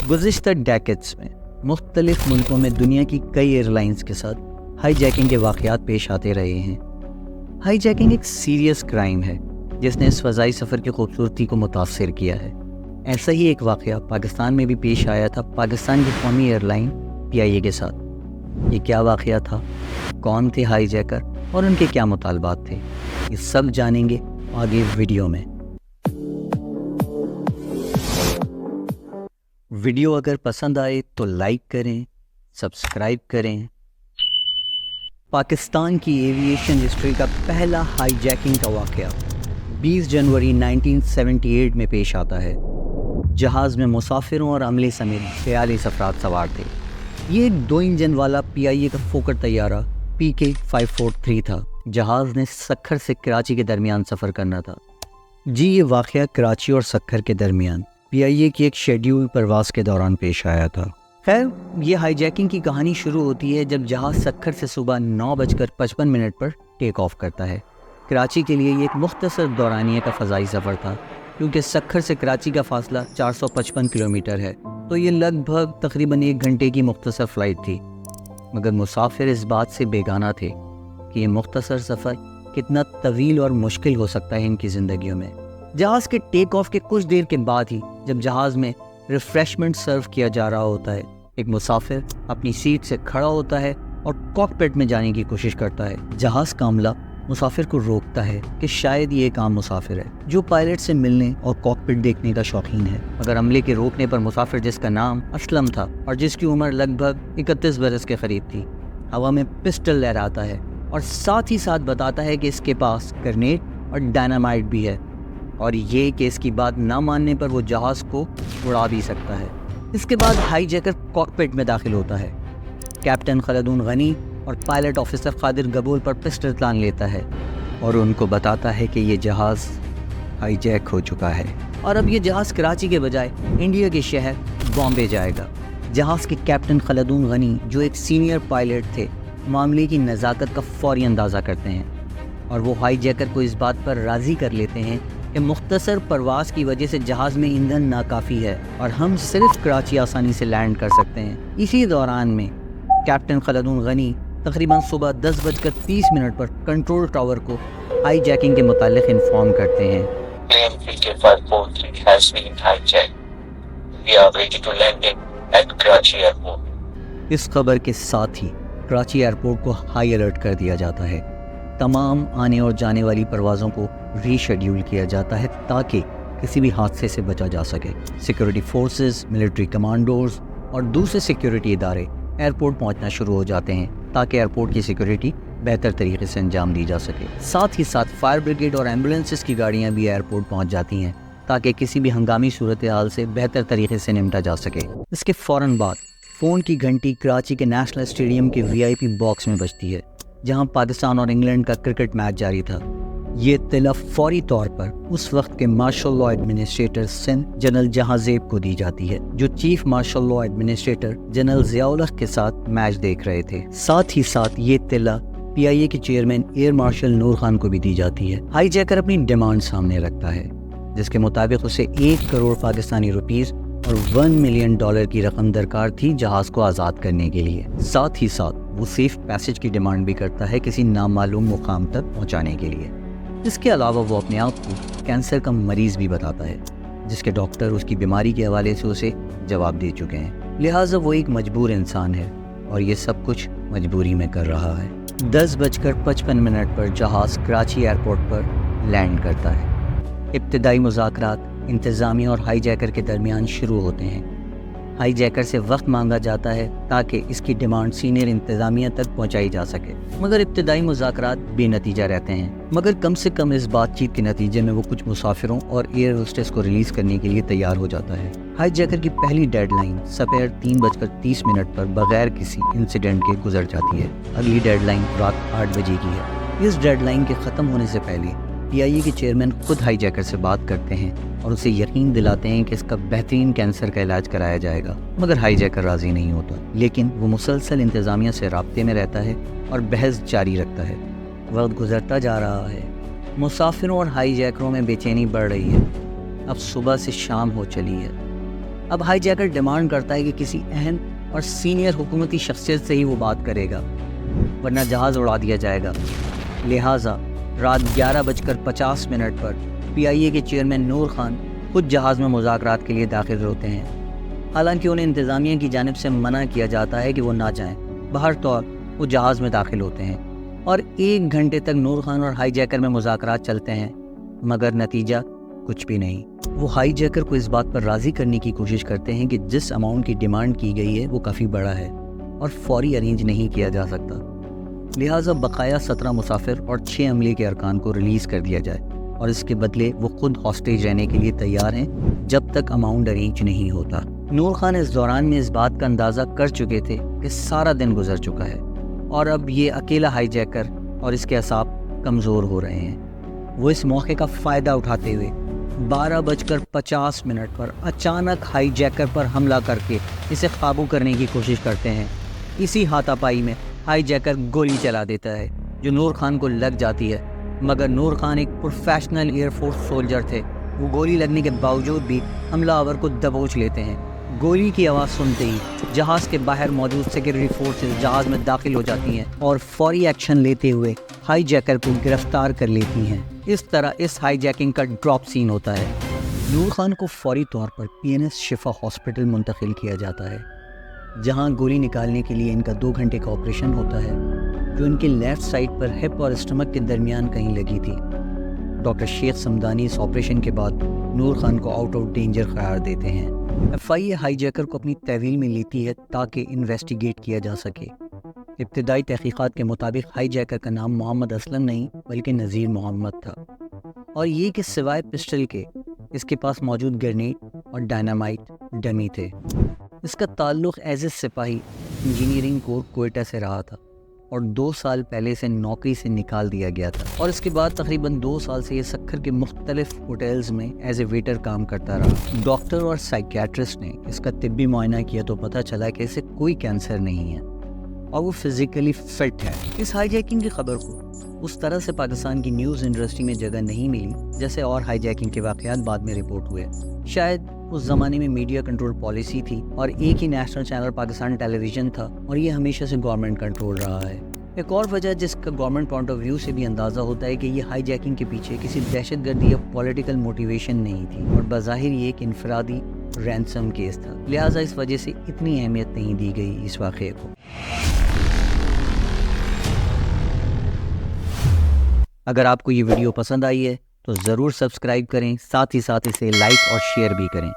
گزشتہ ڈیکیڈز میں مختلف ملکوں میں دنیا کی کئی ایئر لائنز کے ساتھ ہائی جیکنگ کے واقعات پیش آتے رہے ہیں۔ ہائی جیکنگ ایک سیریس کرائم ہے جس نے اس فضائی سفر کی خوبصورتی کو متاثر کیا ہے۔ ایسا ہی ایک واقعہ پاکستان میں بھی پیش آیا تھا پاکستان کی قومی ایئر لائن PIA کے ساتھ۔ یہ کیا واقعہ تھا، کون تھے ہائی جیکر اور ان کے کیا مطالبات تھے، یہ سب جانیں گے آگے ویڈیو میں۔ ویڈیو اگر پسند آئے تو لائک کریں، سبسکرائب کریں۔ پاکستان کی ایویشن ہسٹری کا پہلا ہائی جیکنگ کا واقعہ 20 جنوری 1978 میں پیش آتا ہے۔ جہاز میں مسافروں اور عملے سمیت 42 افراد سوار تھے۔ یہ ایک 2 انجن والا PIA کا فوکر طیارہ PK-543 تھا۔ جہاز نے سکھر سے کراچی کے درمیان سفر کرنا تھا۔ یہ واقعہ کراچی اور سکھر کے درمیان PIA کی ایک شیڈیول پرواز کے دوران پیش آیا تھا۔ خیر، یہ ہائی جیکنگ کی کہانی شروع ہوتی ہے جب جہاز سکھر سے صبح 9:55 پر ٹیک آف کرتا ہے۔ کراچی کے لیے یہ ایک مختصر دورانیے کا فضائی سفر تھا، کیونکہ سکھر سے کراچی کا فاصلہ 455 کلومیٹر ہے، تو یہ لگ بھگ تقریباً 1 گھنٹے کی مختصر فلائٹ تھی۔ مگر مسافر اس بات سے بیگانہ تھے کہ یہ مختصر سفر کتنا طویل اور مشکل ہو سکتا ہے ان کی زندگیوں میں۔ جہاز کے ٹیک آف کے کچھ دیر کے بعد ہی جب جہاز میں ریفریشمنٹ سرو کیا جا رہا ہوتا ہے، ایک مسافر اپنی سیٹ سے کھڑا ہوتا ہے اور کاکپٹ میں جانے کی کوشش کرتا ہے۔ جہاز کا عملہ مسافر کو روکتا ہے کہ شاید یہ ایک عام مسافر ہے جو پائلٹ سے ملنے اور کاکپٹ دیکھنے کا شوقین ہے، مگر عملے کے روکنے پر مسافر جس کا نام اسلم تھا اور جس کی عمر لگ بھگ 31 برس کے قریب تھی، ہوا میں پسٹل لہراتا ہے اور ساتھ ہی ساتھ بتاتا ہے کہ اس کے پاس گرنیڈ اور ڈائنامائٹ بھی ہے، اور یہ کہ اس کی بات نہ ماننے پر وہ جہاز کو اڑا بھی سکتا ہے۔ اس کے بعد ہائی جیکر کاکپٹ میں داخل ہوتا ہے۔ کیپٹن خلدون غنی اور پائلٹ آفیسر قادر گبول پر پسٹل تان لیتا ہے اور ان کو بتاتا ہے کہ یہ جہاز ہائی جیک ہو چکا ہے اور اب یہ جہاز کراچی کے بجائے انڈیا کے شہر بامبے جائے گا۔ جہاز کے کیپٹن خلدون غنی جو ایک سینئر پائلٹ تھے، معاملے کی نزاکت کا فوری اندازہ کرتے ہیں اور وہ ہائی جیکر کو اس بات پر راضی کر لیتے ہیں کہ مختصر پرواز کی وجہ سے جہاز میں ایندھن ناکافی ہے اور ہم صرف کراچی آسانی سے لینڈ کر سکتے ہیں۔ اسی دوران میں کیپٹن خلدون غنی تقریباً صبح 10:30 پر کنٹرول ٹاور کو ہائی جیکنگ کے متعلق انفارم کرتے ہیں۔ PK-543 has been hijacked. We are ready to landing at Karachi Airport. اس خبر کے ساتھ ہی کراچی ایئرپورٹ کو ہائی الرٹ کر دیا جاتا ہے۔ تمام آنے اور جانے والی پروازوں کو ری شیڈیول کیا جاتا ہے تاکہ کسی بھی حادثے سے بچا جا سکے۔ سیکورٹی فورسز، ملٹری کمانڈوز اور دوسرے سیکورٹی ادارے ایئرپورٹ پہنچنا شروع ہو جاتے ہیں تاکہ ایئرپورٹ کی سیکورٹی بہتر طریقے سے انجام دی جا سکے۔ ساتھ ہی ساتھ فائر بریگیڈ اور ایمبولینسز کی گاڑیاں بھی ایئرپورٹ پہنچ جاتی ہیں تاکہ کسی بھی ہنگامی صورتحال سے بہتر طریقے سے نمٹا جا سکے۔ اس کے فوراً بعد فون کی گھنٹی کراچی کے نیشنل اسٹیڈیم کے VIP باکس میں بجتی ہے جہاں پاکستان اور انگلینڈ کا کرکٹ میچ جاری تھا۔ یہ اطلاع فوری طور پر اس وقت کے martial law administrator Sindh general Jahanzeb کو دی جاتی ہے جو chief martial law administrator general Zia ul-Haq کے ساتھ میچ دیکھ رہے تھے۔ ساتھ ہی ساتھ یہ اطلاع PIA کے چیئرمین ایئر مارشل نور خان کو بھی دی جاتی ہے۔ ہائی جیکر اپنی ڈیمانڈ سامنے رکھتا ہے جس کے مطابق اسے 1 کروڑ پاکستانی روپیز اور $1 ملین کی رقم درکار تھی جہاز کو آزاد کرنے کے لیے۔ ساتھ ہی ساتھ وہ سیف پیسج کی ڈیمانڈ بھی کرتا ہے کسی نامعلوم مقام تک پہنچانے کے لیے۔ اس کے علاوہ وہ اپنے آپ کو کینسر کا مریض بھی بتاتا ہے جس کے ڈاکٹر اس کی بیماری کے حوالے سے اسے جواب دے چکے ہیں، لہٰذا وہ ایک مجبور انسان ہے اور یہ سب کچھ مجبوری میں کر رہا ہے۔ 10:55 پر جہاز کراچی ایئرپورٹ پر لینڈ کرتا ہے۔ ابتدائی مذاکرات انتظامیہ اور ہائی جیکر کے درمیان شروع ہوتے ہیں۔ ہائی جیکر سے وقت مانگا جاتا ہے تاکہ اس کی ڈیمانڈ سینئر انتظامیہ تک پہنچائی جا سکے، مگر ابتدائی مذاکرات بے نتیجہ رہتے ہیں۔ مگر کم سے کم اس بات چیت کے نتیجے میں وہ کچھ مسافروں اور ایئر ہوسٹس کو ریلیز کرنے کے لیے تیار ہو جاتا ہے۔ ہائی جیکر کی پہلی ڈیڈ لائن سپہر 3:30 پر بغیر کسی انسیڈنٹ کے گزر جاتی ہے۔ اگلی ڈیڈ لائن رات 8 بجے کی ہے۔ اس ڈیڈ لائن کے ختم ہونے سے پہلے PIA کے چیئرمین خود ہائی جیکر سے بات کرتے ہیں اور اسے یقین دلاتے ہیں کہ اس کا بہترین کینسر کا علاج کرایا جائے گا، مگر ہائی جیکر راضی نہیں ہوتا، لیکن وہ مسلسل انتظامیہ سے رابطے میں رہتا ہے اور بحث جاری رکھتا ہے۔ وقت گزرتا جا رہا ہے، مسافروں اور ہائی جیکروں میں بے چینی بڑھ رہی ہے۔ اب صبح سے شام ہو چلی ہے اب ہائی جیکر ڈیمانڈ کرتا ہے کہ کسی اہم اور سینئر حکومتی شخصیت سے ہی وہ بات کرے گا ورنہ جہاز اڑا دیا جائے گا۔ لہٰذا رات 11:50 پر PIA کے چیئرمین نور خان خود جہاز میں مذاکرات کے لیے داخل ہوتے ہیں، حالانکہ انہیں انتظامیہ کی جانب سے منع کیا جاتا ہے کہ وہ نہ جائیں۔ بہرطور وہ جہاز میں داخل ہوتے ہیں اور 1 گھنٹے تک نور خان اور ہائی جیکر میں مذاکرات چلتے ہیں، مگر نتیجہ کچھ بھی نہیں۔ وہ ہائی جیکر کو اس بات پر راضی کرنے کی کوشش کرتے ہیں کہ جس اماؤنٹ کی ڈیمانڈ کی گئی ہے وہ کافی بڑا ہے اور فوری ارینج نہیں کیا جا سکتا، لہٰذا بقایا 17 مسافر اور 6 عملے کے ارکان کو ریلیز کر دیا جائے، اور اس کے بدلے وہ خود ہاسٹیج رہنے کے لیے تیار ہیں جب تک اماؤنٹ ارینج نہیں ہوتا۔ نور خان اس دوران میں اس بات کا اندازہ کر چکے تھے کہ سارا دن گزر چکا ہے اور اب یہ اکیلا ہائی جیکر اور اس کے اعصاب کمزور ہو رہے ہیں۔ وہ اس موقع کا فائدہ اٹھاتے ہوئے 12:50 پر اچانک ہائی جیکر پر حملہ کر کے اسے قابو کرنے کی کوشش کرتے ہیں۔ اسی ہاتھا پائی میں ہائی جیکر گولی چلا دیتا ہے جو نور خان کو لگ جاتی ہے، مگر نور خان ایک پروفیشنل ایئر فورس سولجر تھے، وہ گولی لگنے کے باوجود بھی حملہ آور کو دبوچ لیتے ہیں۔ گولی کی آواز سنتے ہی جہاز کے باہر موجود سیکورٹی فورسز جہاز میں داخل ہو جاتی ہیں اور فوری ایکشن لیتے ہوئے ہائی جیکر کو گرفتار کر لیتی ہیں۔ اس طرح اس ہائی جیکنگ کا ڈراپ سین ہوتا ہے۔ نور خان کو فوری طور پر PNS شفا ہاسپٹل منتقل کیا جاتا ہے، جہاں گولی نکالنے کے لیے ان کا 2 گھنٹے کا آپریشن ہوتا ہے، جو ان کے لیفٹ سائڈ پر ہپ اور اسٹمک کے درمیان کہیں لگی تھی۔ ڈاکٹر شیخ سمدانی اس آپریشن کے بعد نور خان کو آؤٹ آف ڈینجر قرار دیتے ہیں۔ FIA ہائی جیکر کو اپنی تحویل میں لیتی ہے تاکہ انویسٹیگیٹ کیا جا سکے۔ ابتدائی تحقیقات کے مطابق ہائی جیکر کا نام محمد اسلم نہیں بلکہ نذیر محمد تھا، اور یہ کہ سوائے پسٹل کے اس کے پاس موجود گرنیڈ اور ڈائنامائٹ ڈمی تھے۔ اس کا تعلق ایز اے سپاہی انجینئرنگ کور کوئٹہ سے رہا تھا اور 2 سال پہلے سے نوکری سے نکال دیا گیا تھا، اور اس کے بعد تقریباً 2 سال سے یہ سکھر کے مختلف ہوٹلز میں ایز اے ویٹر کام کرتا رہا۔ ڈاکٹر اور سائیکیٹرسٹ نے اس کا طبی معائنہ کیا تو پتہ چلا کہ اسے کوئی کینسر نہیں ہے اور وہ فزیکلی فٹ ہے۔ اس ہائی جیکنگ کی خبر کو اس طرح سے پاکستان کی نیوز انڈسٹری میں جگہ نہیں ملی جیسے اور ہائی جیکنگ کے واقعات بعد میں رپورٹ ہوئے۔ شاید اس زمانے میں میڈیا کنٹرول پالیسی تھی اور ایک ہی نیشنل چینل پاکستان ٹیلی ویژن تھا، اور یہ ہمیشہ سے گورنمنٹ کنٹرول رہا ہے۔ ایک اور وجہ جس کا گورنمنٹ پوائنٹ آف ویو سے بھی اندازہ ہوتا ہے کہ یہ ہائی جیکنگ کے پیچھے کسی دہشت گردی یا پولیٹیکل موٹیویشن نہیں تھی، اور بظاہر یہ ایک انفرادی رینسم کیس تھا، لہٰذا اس وجہ سے اتنی اہمیت نہیں دی گئی اس واقعے کو۔ اگر آپ کو یہ ویڈیو پسند آئی ہے تو ضرور سبسکرائب کریں، ساتھ ہی ساتھ اسے لائک اور شیئر بھی کریں۔